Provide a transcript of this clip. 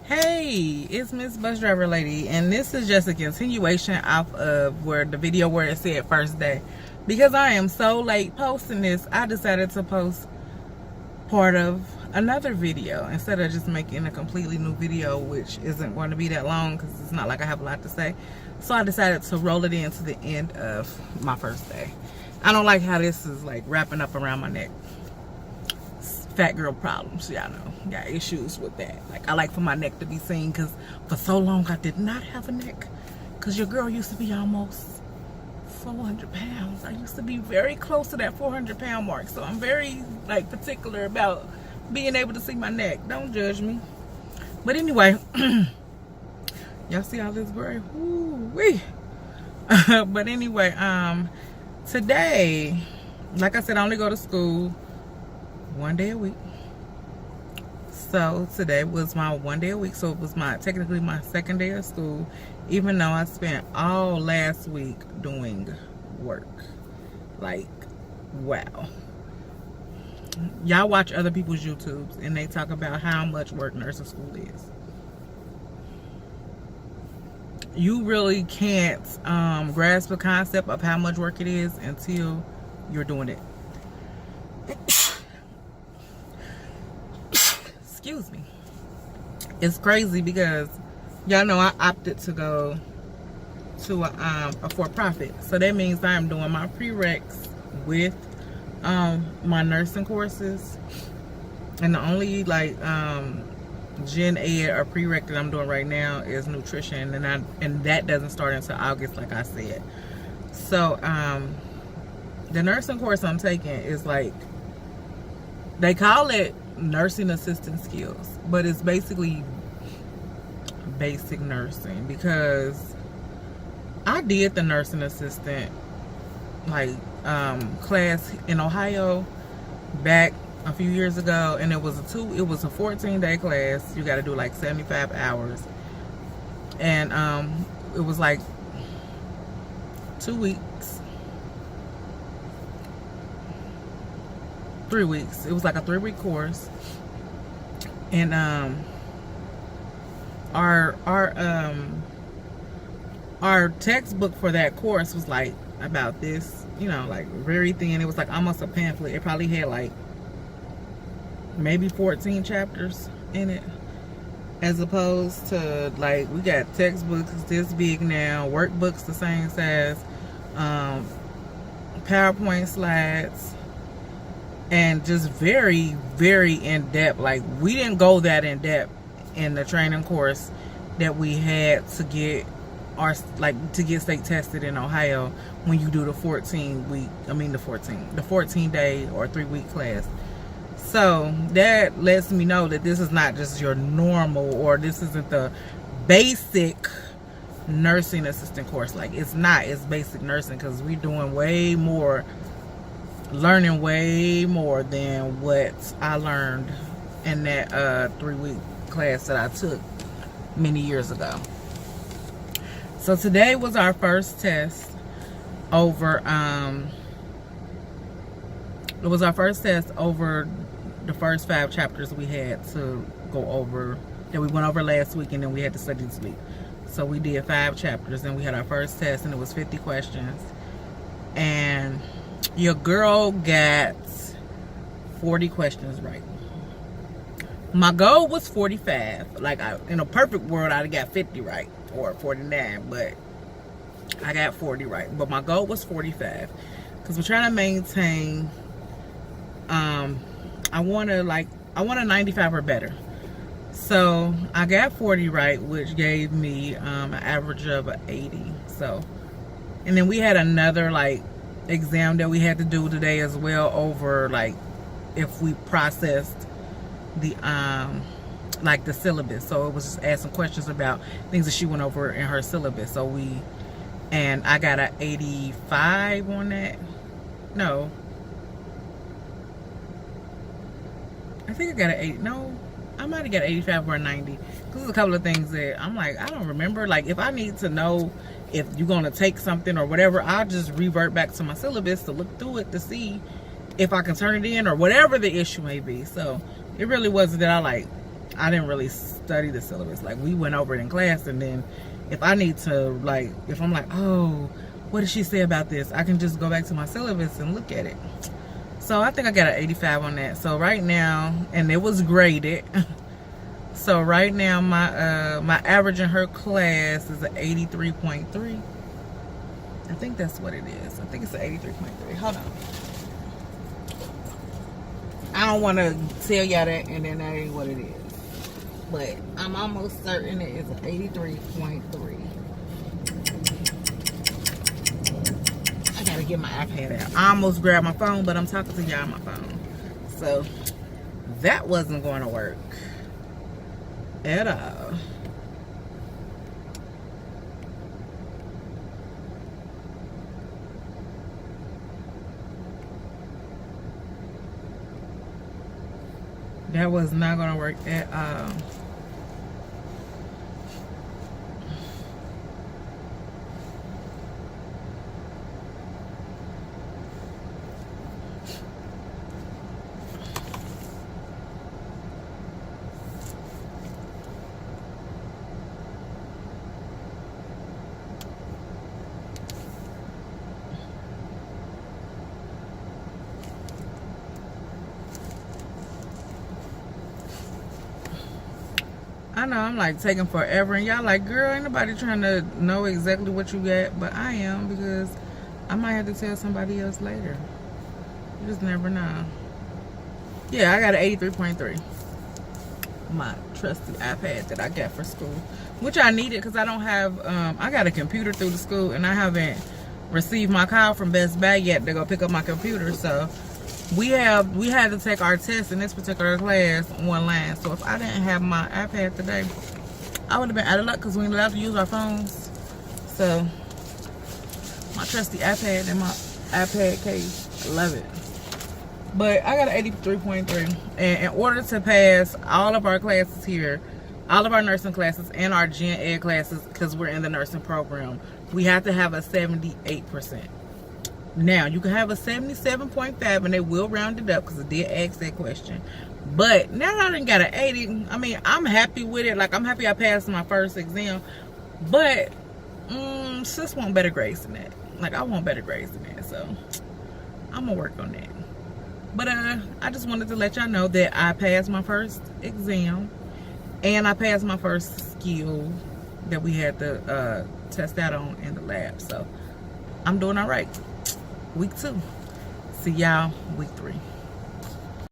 Hey, it's Miss Bus Driver Lady, and this is just a continuation off of where the video where it said first day. Because I am so late posting this, I decided to post part of another video instead of just making a completely new video, which isn't going to be that long because it's not like I have a lot to say. So I decided to roll it into the end of my first day. I don't like how this is like wrapping up around my neck. Fat girl problems, y'all know. Got issues with that. Like, I like for my neck to be seen because for so long I did not have a neck. Because your girl used to be almost 400 pounds. I used to be very close to that 400 pound mark. So I'm very like particular about being able to see my neck. Don't judge me. But anyway, y'all see all this gray? Woo-wee. But anyway, today, like I said, I only go to school one day a week. So today was my one day a week, so it was technically my second day of school, even though I spent all last week doing work. Like, wow. Y'all watch other people's YouTubes and they talk about how much work nursing school is. You really can't grasp the concept of how much work it is until you're doing it. Excuse me. It's crazy because y'all know I opted to go to a for-profit, so that means I am doing my prereqs with my nursing courses, and the only like gen ed or prereq that I'm doing right now is nutrition, and that doesn't start until August, like I said. So the nursing course I'm taking is like, they call it nursing assistant skills, but it's basically basic nursing, because I did the nursing assistant like class in Ohio back a few years ago, and it was a 14-day class. You got to do like 75 hours, and it was like 2 weeks, 3 weeks. It was like a 3-week course, and our textbook for that course was like about this, you know, like very thin. It was like almost a pamphlet. It probably had like maybe 14 chapters in it, as opposed to like we got textbooks this big now, workbooks the same size, PowerPoint slides, and just very, very in-depth. Like, we didn't go that in-depth in the training course that we had to get state tested in Ohio when you do the 14-day or 3-week class. So that lets me know that this is not just your normal, or this isn't the basic nursing assistant course. Like, it's not. It's basic nursing, because we're doing way more, learning way more than what I learned in that 3-week class that I took many years ago. So today was our first test over it was our first test over the first 5 chapters we had to go over, that we went over last week, and then we had to study this week. So we did 5 chapters, and we had our first test, and it was 50 questions, and your girl got 40 questions right. My goal was 45. Like, in a perfect world, I'd have got 50 right, or 49, but I got 40 right. But my goal was 45, because we're trying to maintain, I want a 95 or better. So I got 40 right, which gave me an average of 80. So, and then we had another like exam that we had to do today as well, over like if we processed the like the syllabus. So it was just asking questions about things that she went over in her syllabus. So and I got an 85 on that. No, I think I got an 8. No, I might have got an 85 or a 90. Because there's a couple of things that I'm like, I don't remember. Like, if I need to know if you're going to take something or whatever, I'll just revert back to my syllabus to look through it to see if I can turn it in, or whatever the issue may be. So it really wasn't that I like I didn't really study the syllabus. Like, we went over it in class, and then if I need to, like, if I'm like, oh, what did she say about this? I can just go back to my syllabus and look at it. So I think I got an 85 on that. So right now, and it was graded. So right now, my average in her class is an 83.3. I think that's what it is. I think it's an 83.3. Hold on. I don't want to tell y'all that and then that ain't what it is. But I'm almost certain it is an 83.3. I gotta get my iPad out. I almost grabbed my phone, but I'm talking to y'all on my phone. So that wasn't going to work at all. That was not gonna work at all. I know I'm like taking forever, and y'all like, girl, ain't nobody trying to know exactly what you got, but I am, because I might have to tell somebody else later. You just never know. Yeah, I got an 83.3. My trusty iPad that I got for school, which I needed because I don't have, I got a computer through the school, and I haven't received my call from Best Buy yet to go pick up my computer. So we had to take our test in this particular class online. So if I didn't have my iPad today, I would have been out of luck because we ain't allowed to use our phones. So my trusty iPad and my iPad case, I love it. But I got an 83.3, and in order to pass all of our classes here, all of our nursing classes and our gen ed classes, because we're in the nursing program, we have to have a 78%. Now, you can have a 77.5, and they will round it up because I did ask that question. But now that I done got an 80, I mean, I'm happy with it. Like, I'm happy I passed my first exam. But, sis want better grades than that. Like, I want better grades than that. So, I'm going to work on that. But, I just wanted to let y'all know that I passed my first exam. And I passed my first skill that we had to test out on in the lab. So, I'm doing all right. Week 2. See y'all week 3.